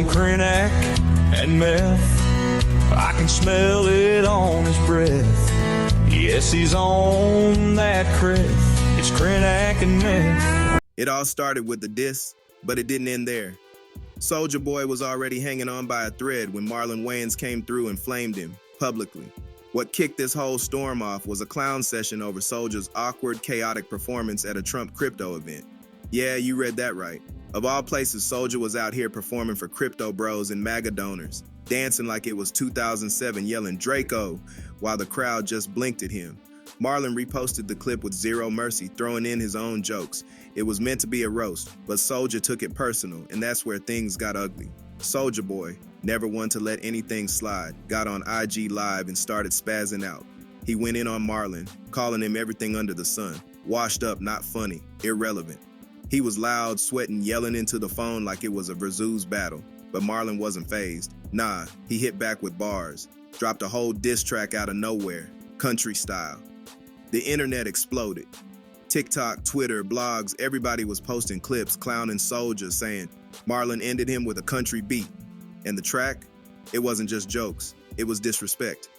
on cryptic and meth. I can smell it on his breath. Yes, he's on that crypt. It's cryptic and meth. It all started with the diss, but it didn't end there. Soulja Boy was already hanging on by a thread when Marlon Wayans came through and flamed him publicly. What kicked this whole storm off was a clown session over Soulja's awkward, chaotic performance at a Trump crypto event. Yeah, you read that right. Of all places, Soulja was out here performing for crypto bros and MAGA donors, dancing like it was 2007, yelling Draco, while the crowd just blinked at him. Marlon reposted the clip with zero mercy, throwing in his own jokes. It was meant to be a roast, but Soulja took it personal, and that's where things got ugly. Soulja Boy, never one to let anything slide, got on IG Live and started spazzing out. He went in on Marlon, calling him everything under the sun. Washed up, not funny, irrelevant. He was loud, sweating, yelling into the phone like it was a Versus battle, but Marlon wasn't fazed. Nah, he hit back with bars, dropped a whole diss track out of nowhere, country style. The internet exploded. TikTok, Twitter, blogs, everybody was posting clips clowning Soulja, saying Marlon ended him with a country beat. And the track? It wasn't just jokes, it was disrespect.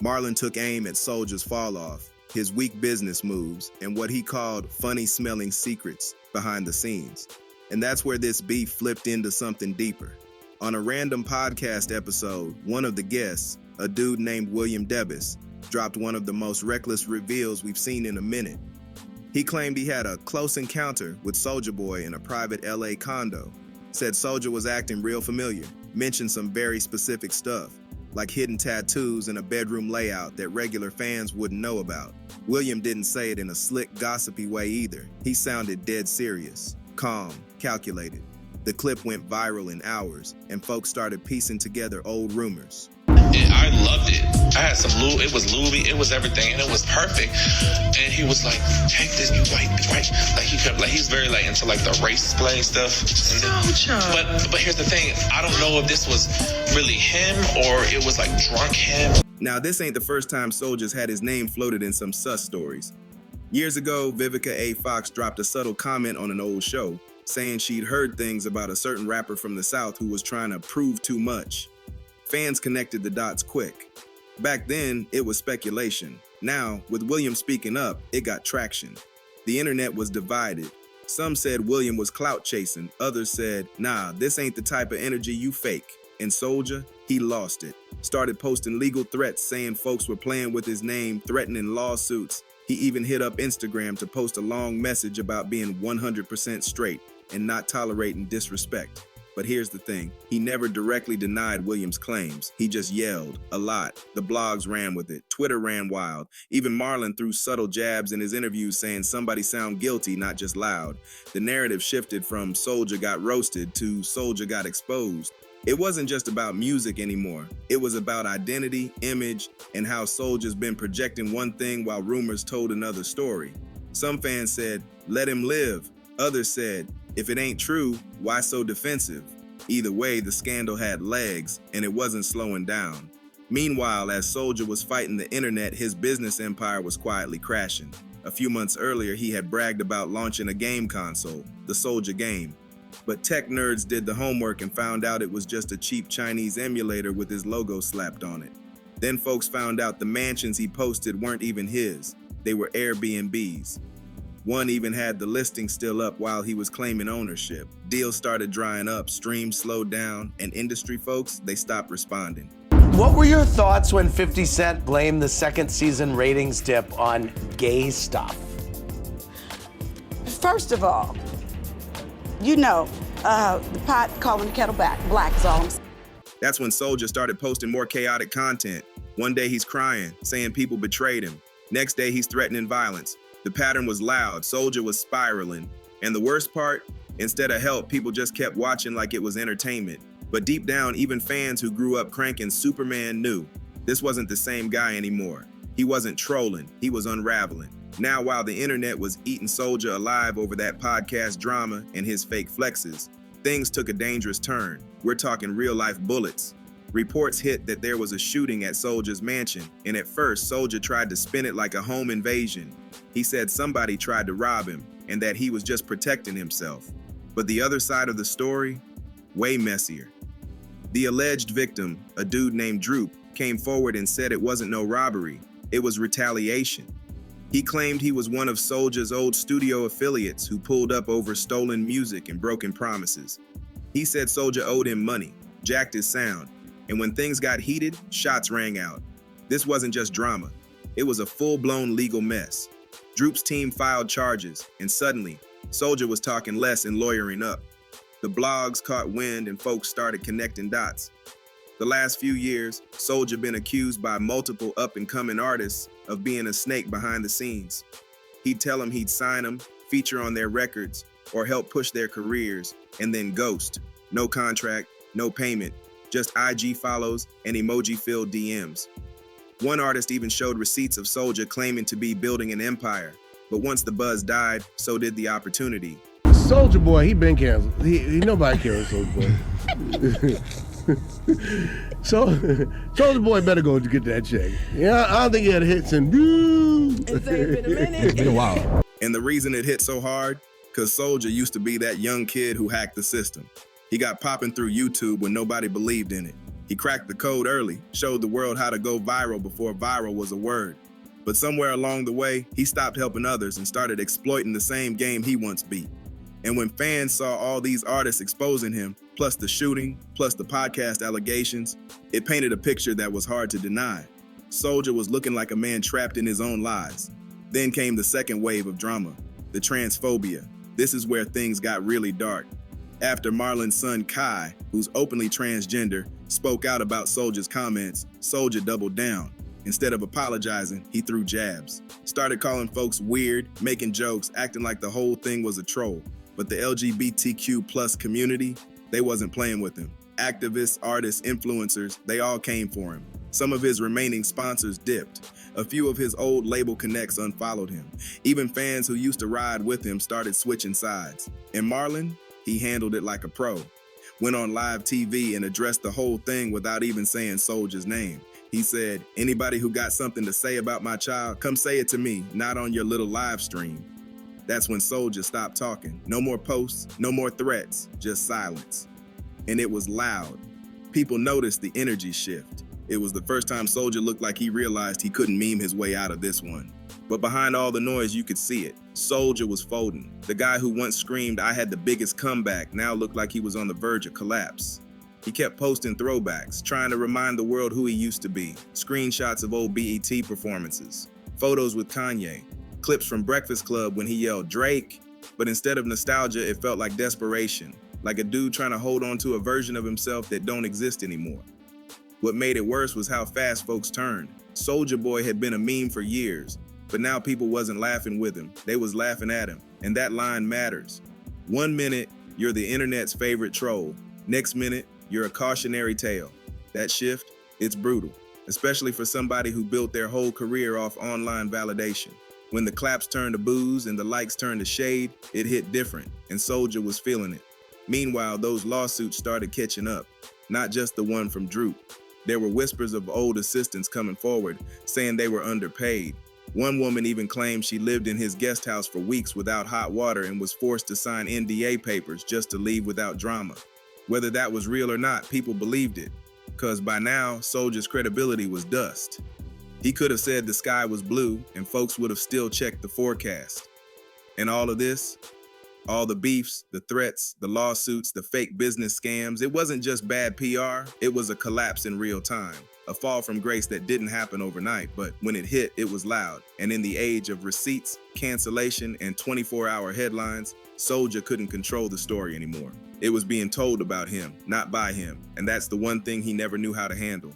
Marlon took aim at Soulja's fall off, his weak business moves, and what he called funny-smelling secrets behind the scenes. And that's where this beef flipped into something deeper. On a random podcast episode, one of the guests, a dude named William Debus, dropped one of the most reckless reveals we've seen in a minute. He claimed he had a close encounter with Soulja Boy in a private LA condo, said Soulja was acting real familiar, mentioned some very specific stuff, like hidden tattoos and a bedroom layout that regular fans wouldn't know about. William didn't say it in a slick, gossipy way either. He sounded dead serious, calm, calculated. The clip went viral in hours, and folks started piecing together old rumors. I loved it. I had some lube, it was lubey, it was everything, and it was perfect. And he was like, take this, you white, right? Like he kept, like he's very like into like the race play stuff. But here's the thing, I don't know if this was really him or it was like drunk him. Now this ain't the first time Soulja's had his name floated in some sus stories. Years ago, Vivica A. Fox dropped a subtle comment on an old show, saying she'd heard things about a certain rapper from the South who was trying to prove too much. Fans connected the dots quick. Back then, it was speculation. Now, with William speaking up, it got traction. The internet was divided. Some said William was clout chasing. Others said, nah, this ain't the type of energy you fake. And Soulja, he lost it. Started posting legal threats saying folks were playing with his name, threatening lawsuits. He even hit up Instagram to post a long message about being 100% straight and not tolerating disrespect. But here's the thing, he never directly denied Williams' claims. He just yelled a lot. The blogs ran with it. Twitter ran wild. Even Marlon threw subtle jabs in his interviews saying somebody sound guilty, not just loud. The narrative shifted from Soulja got roasted to Soulja got exposed. It wasn't just about music anymore. It was about identity, image, and how Soulja's been projecting one thing while rumors told another story. Some fans said, let him live. Others said, if it ain't true, why so defensive? Either way, the scandal had legs, and it wasn't slowing down. Meanwhile, as Soulja was fighting the internet, his business empire was quietly crashing. A few months earlier, he had bragged about launching a game console, the Soulja Game. But tech nerds did the homework and found out it was just a cheap Chinese emulator with his logo slapped on it. Then folks found out the mansions he posted weren't even his. They were Airbnbs. One even had the listing still up while he was claiming ownership. Deals started drying up, streams slowed down, and industry folks, they stopped responding. What were your thoughts when 50 Cent blamed the second season ratings dip on gay stuff? First of all, you know, the pot calling the kettle black is all I'm saying. That's when Soulja started posting more chaotic content. One day he's crying, saying people betrayed him. Next day he's threatening violence. The pattern was loud, Soulja was spiraling. And the worst part, instead of help, people just kept watching like it was entertainment. But deep down, even fans who grew up cranking Superman knew this wasn't the same guy anymore. He wasn't trolling, he was unraveling. Now, while the internet was eating Soulja alive over that podcast drama and his fake flexes, things took a dangerous turn. We're talking real-life bullets. Reports hit that there was a shooting at Soulja's mansion, and at first, Soulja tried to spin it like a home invasion. He said somebody tried to rob him, and that he was just protecting himself. But the other side of the story, way messier. The alleged victim, a dude named Droop, came forward and said it wasn't no robbery, it was retaliation. He claimed he was one of Soulja's old studio affiliates who pulled up over stolen music and broken promises. He said Soulja owed him money, jacked his sound, and when things got heated, shots rang out. This wasn't just drama, it was a full-blown legal mess. Droop's team filed charges, and suddenly, Soulja was talking less and lawyering up. The blogs caught wind and folks started connecting dots. The last few years, Soulja been accused by multiple up-and-coming artists of being a snake behind the scenes. He'd tell them he'd sign them, feature on their records, or help push their careers, and then ghost. No contract, no payment, just IG follows and emoji-filled DMs. One artist even showed receipts of Soulja claiming to be building an empire, but once the buzz died, so did the opportunity. Soulja Boy, he been canceled. Nobody cares Soulja Boy. So Soulja Boy better go to get that check. Yeah, I don't think he had hits and It's been a minute. It's been a while. And the reason it hit so hard, because Soulja used to be that young kid who hacked the system. He got popping through YouTube when nobody believed in it. He cracked the code early, showed the world how to go viral before viral was a word. But somewhere along the way, he stopped helping others and started exploiting the same game he once beat. And when fans saw all these artists exposing him, plus the shooting, plus the podcast allegations, it painted a picture that was hard to deny. Soulja was looking like a man trapped in his own lies. Then came the second wave of drama, the transphobia. This is where things got really dark. After Marlon's son Kai, who's openly transgender, spoke out about Soulja's comments, Soulja doubled down. Instead of apologizing, he threw jabs. Started calling folks weird, making jokes, acting like the whole thing was a troll. But the LGBTQ plus community, they wasn't playing with him. Activists, artists, influencers, they all came for him. Some of his remaining sponsors dipped. A few of his old label connects unfollowed him. Even fans who used to ride with him started switching sides. And Marlon, he handled it like a pro. Went on live TV and addressed the whole thing without even saying Soulja's name. He said, anybody who got something to say about my child, come say it to me, not on your little live stream. That's when Soulja stopped talking. No more posts, no more threats, just silence. And it was loud. People noticed the energy shift. It was the first time Soulja looked like he realized he couldn't meme his way out of this one. But behind all the noise, you could see it. Soulja was folding. The guy who once screamed, I had the biggest comeback, now looked like he was on the verge of collapse. He kept posting throwbacks, trying to remind the world who he used to be. Screenshots of old BET performances, photos with Kanye, clips from Breakfast Club when he yelled, Drake. But instead of nostalgia, it felt like desperation, like a dude trying to hold on to a version of himself that don't exist anymore. What made it worse was how fast folks turned. Soulja Boy had been a meme for years, but now people wasn't laughing with him, they was laughing at him, and that line matters. 1 minute, you're the internet's favorite troll. Next minute, you're a cautionary tale. That shift, it's brutal, especially for somebody who built their whole career off online validation. When the claps turned to boos and the likes turned to shade, it hit different, and Soulja was feeling it. Meanwhile, those lawsuits started catching up, not just the one from Droop. There were whispers of old assistants coming forward, saying they were underpaid. One woman even claimed she lived in his guest house for weeks without hot water and was forced to sign NDA papers just to leave without drama. Whether that was real or not, people believed it, because by now, Soulja's credibility was dust. He could have said the sky was blue and folks would have still checked the forecast. And all of this, all the beefs, the threats, the lawsuits, the fake business scams, it wasn't just bad PR, it was a collapse in real time. A fall from grace that didn't happen overnight, but when it hit, it was loud. And in the age of receipts, cancellation, and 24-hour headlines, Soulja couldn't control the story anymore. It was being told about him, not by him, and that's the one thing he never knew how to handle.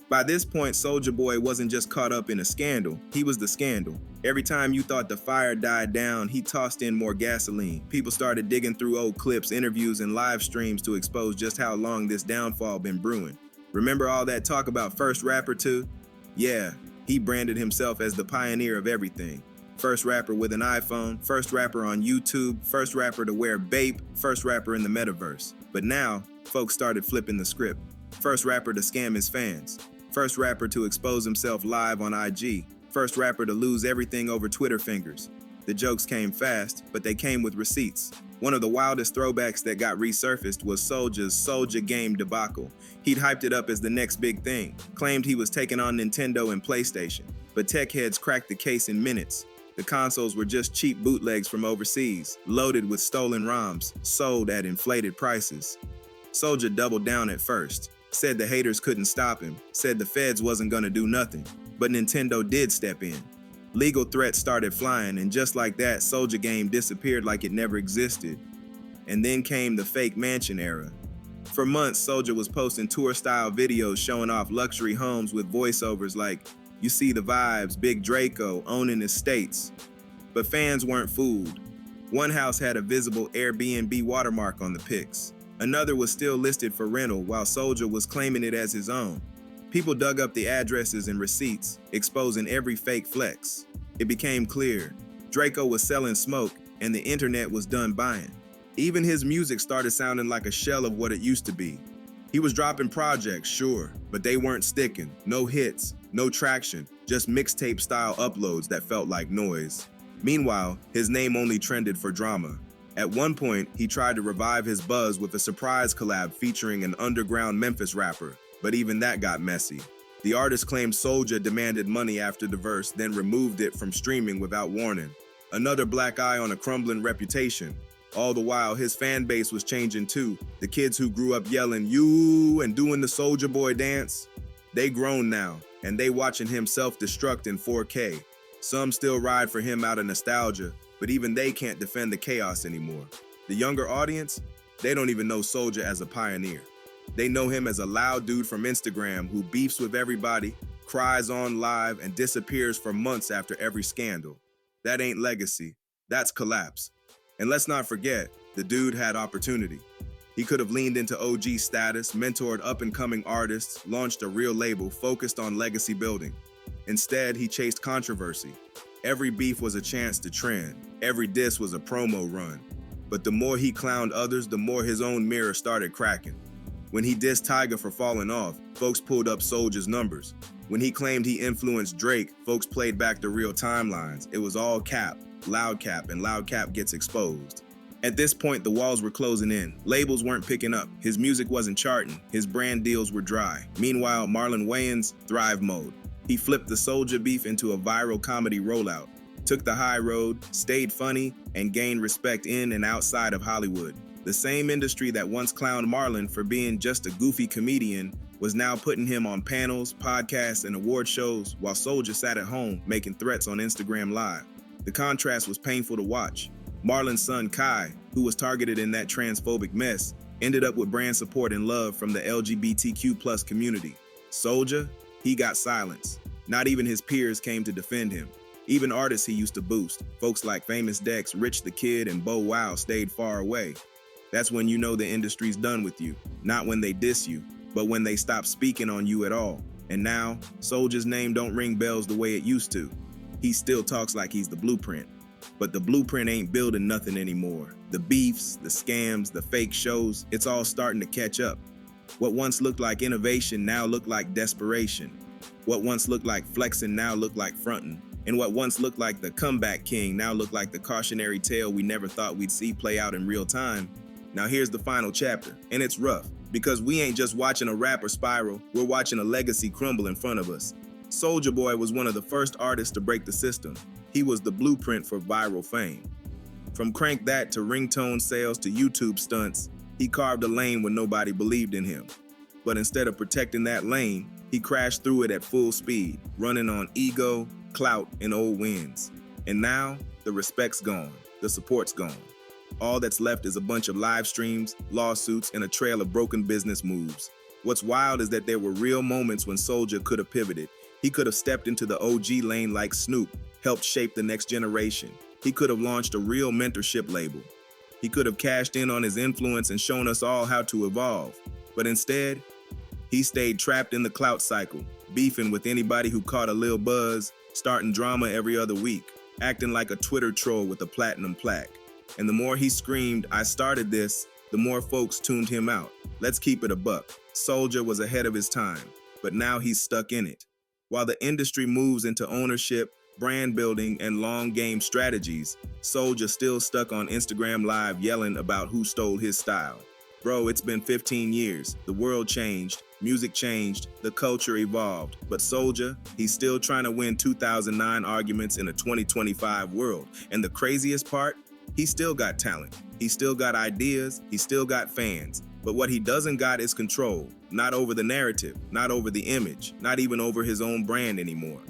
By this point, Soulja Boy wasn't just caught up in a scandal, he was the scandal. Every time you thought the fire died down, he tossed in more gasoline. People started digging through old clips, interviews, and live streams to expose just how long this downfall been brewing. Remember all that talk about first rapper too? Yeah, he branded himself as the pioneer of everything. First rapper with an iPhone, first rapper on YouTube, first rapper to wear Bape, first rapper in the metaverse. But now, folks started flipping the script. First rapper to scam his fans. First rapper to expose himself live on IG. First rapper to lose everything over Twitter fingers. The jokes came fast, but they came with receipts. One of the wildest throwbacks that got resurfaced was Soulja's Soulja Game debacle. He'd hyped it up as the next big thing, claimed he was taking on Nintendo and PlayStation, but tech heads cracked the case in minutes. The consoles were just cheap bootlegs from overseas, loaded with stolen ROMs, sold at inflated prices. Soulja doubled down at first, said the haters couldn't stop him, said the feds wasn't gonna do nothing, but Nintendo did step in. Legal threats started flying, and just like that, Soulja Game disappeared like it never existed. And then came the fake mansion era. For months, Soulja was posting tour-style videos showing off luxury homes with voiceovers like, "You see the vibes, Big Draco owning estates." But fans weren't fooled. One house had a visible Airbnb watermark on the pics. Another was still listed for rental while Soulja was claiming it as his own. People dug up the addresses and receipts, exposing every fake flex. It became clear, Draco was selling smoke and the internet was done buying. Even his music started sounding like a shell of what it used to be. He was dropping projects, sure, but they weren't sticking. No hits, no traction, just mixtape style uploads that felt like noise. Meanwhile, his name only trended for drama. At one point, he tried to revive his buzz with a surprise collab featuring an underground Memphis rapper, but even that got messy. The artist claimed Soulja demanded money after the verse, then removed it from streaming without warning. Another black eye on a crumbling reputation. All the while, his fan base was changing too. The kids who grew up yelling, "You," and doing the Soulja Boy dance, they grown now, and they watching him self-destruct in 4K. Some still ride for him out of nostalgia, but even they can't defend the chaos anymore. The younger audience, they don't even know Soulja as a pioneer. They know him as a loud dude from Instagram who beefs with everybody, cries on live, and disappears for months after every scandal. That ain't legacy, that's collapse. And let's not forget, the dude had opportunity. He could have leaned into OG status, mentored up-and-coming artists, launched a real label focused on legacy building. Instead, he chased controversy. Every beef was a chance to trend. Every diss was a promo run. But the more he clowned others, the more his own mirror started cracking. When he dissed Tyga for falling off, folks pulled up Soulja's numbers. When he claimed he influenced Drake, folks played back the real timelines. It was all cap, and loud cap gets exposed. At this point, the walls were closing in. Labels weren't picking up. His music wasn't charting. His brand deals were dry. Meanwhile, Marlon Wayans, thrive mode. He flipped the Soulja beef into a viral comedy rollout, took the high road, stayed funny, and gained respect in and outside of Hollywood. The same industry that once clowned Marlon for being just a goofy comedian was now putting him on panels, podcasts, and award shows while Soulja sat at home making threats on Instagram Live. The contrast was painful to watch. Marlon's son Kai, who was targeted in that transphobic mess, ended up with brand support and love from the LGBTQ+ community. Soulja, he got silence. Not even his peers came to defend him. Even artists he used to boost, folks like Famous Dex, Rich the Kid, and Bow Wow stayed far away. That's when you know the industry's done with you. Not when they diss you, but when they stop speaking on you at all. And now, Soulja's name don't ring bells the way it used to. He still talks like he's the blueprint. But the blueprint ain't building nothing anymore. The beefs, the scams, the fake shows, it's all starting to catch up. What once looked like innovation now looked like desperation. What once looked like flexing now looked like fronting. And what once looked like the comeback king now looked like the cautionary tale we never thought we'd see play out in real time. Now here's the final chapter, and it's rough, because we ain't just watching a rapper spiral, we're watching a legacy crumble in front of us. Soulja Boy was one of the first artists to break the system. He was the blueprint for viral fame. From Crank That to ringtone sales to YouTube stunts, he carved a lane when nobody believed in him. But instead of protecting that lane, he crashed through it at full speed, running on ego, clout, and old wins. And now, the respect's gone, the support's gone. All that's left is a bunch of live streams, lawsuits, and a trail of broken business moves. What's wild is that there were real moments when Soulja could have pivoted. He could have stepped into the OG lane like Snoop, helped shape the next generation. He could have launched a real mentorship label. He could have cashed in on his influence and shown us all how to evolve. But instead, he stayed trapped in the clout cycle, beefing with anybody who caught a lil buzz, starting drama every other week, acting like a Twitter troll with a platinum plaque. And the more he screamed, "I started this," the more folks tuned him out. Let's keep it a buck. Soulja was ahead of his time, but now he's stuck in it. While the industry moves into ownership, brand building, and long game strategies, Soulja still stuck on Instagram Live yelling about who stole his style. Bro, it's been 15 years. The world changed, music changed, the culture evolved. But Soulja, he's still trying to win 2009 arguments in a 2025 world. And the craziest part, he still got talent. He still got ideas. He still got fans. But what he doesn't got is control. Not over the narrative, not over the image, not even over his own brand anymore.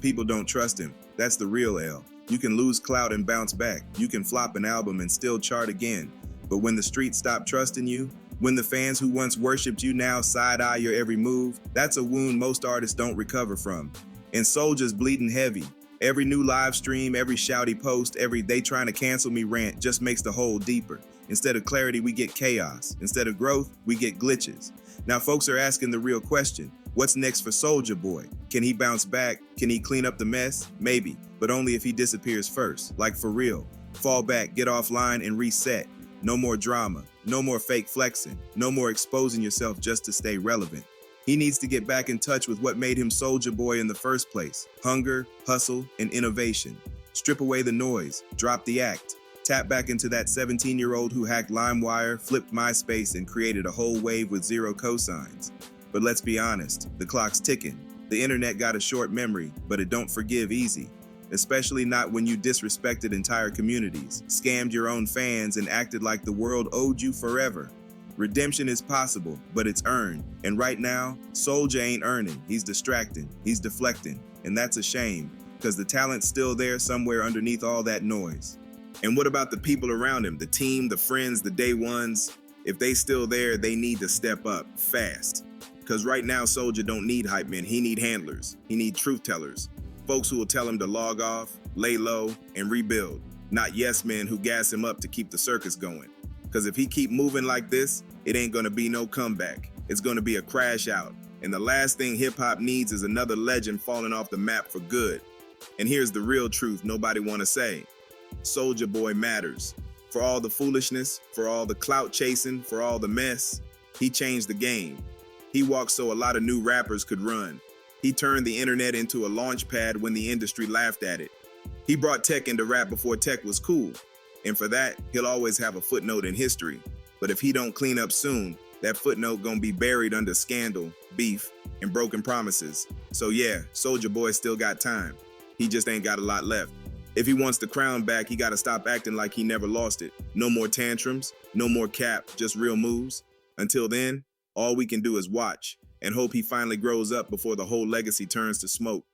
People don't trust him. That's the real L. You can lose clout and bounce back. You can flop an album and still chart again. But when the streets stop trusting you, when the fans who once worshipped you now side-eye your every move, that's a wound most artists don't recover from. And Soulja's bleeding heavy. Every new live stream, every shouty post, every "they trying to cancel me" rant just makes the hole deeper. Instead of clarity, we get chaos. Instead of growth, we get glitches. Now folks are asking the real question. What's next for Soulja Boy? Can he bounce back? Can he clean up the mess? Maybe, but only if he disappears first. Like for real. Fall back, get offline, and reset. No more drama. No more fake flexing. No more exposing yourself just to stay relevant. He needs to get back in touch with what made him Soulja Boy in the first place. Hunger, hustle, and innovation. Strip away the noise. Drop the act. Tap back into that 17-year-old who hacked LimeWire, flipped MySpace, and created a whole wave with zero cosigns. But let's be honest, the clock's ticking. The internet got a short memory, but it don't forgive easy. Especially not when you disrespected entire communities, scammed your own fans, and acted like the world owed you forever. Redemption is possible, but it's earned. And right now, Soulja ain't earning. He's distracting. He's deflecting. And that's a shame, because the talent's still there somewhere underneath all that noise. And what about the people around him? The team, the friends, the day ones? If they still there, they need to step up fast. Because right now, Soulja don't need hype men. He need handlers. He need truth tellers. Folks who will tell him to log off, lay low, and rebuild. Not yes men who gas him up to keep the circus going. Because if he keep moving like this, it ain't gonna be no comeback. It's gonna be a crash out. And the last thing hip-hop needs is another legend falling off the map for good. And here's the real truth nobody wanna say. Soulja Boy matters. For all the foolishness, for all the clout chasing, for all the mess, he changed the game. He walked so a lot of new rappers could run. He turned the internet into a launch pad when the industry laughed at it. He brought tech into rap before tech was cool. And for that, he'll always have a footnote in history. But if he don't clean up soon, that footnote gonna be buried under scandal, beef, and broken promises. So yeah, Soulja Boy still got time. He just ain't got a lot left. If he wants the crown back, he gotta stop acting like he never lost it. No more tantrums, no more cap, just real moves. Until then, all we can do is watch and hope he finally grows up before the whole legacy turns to smoke.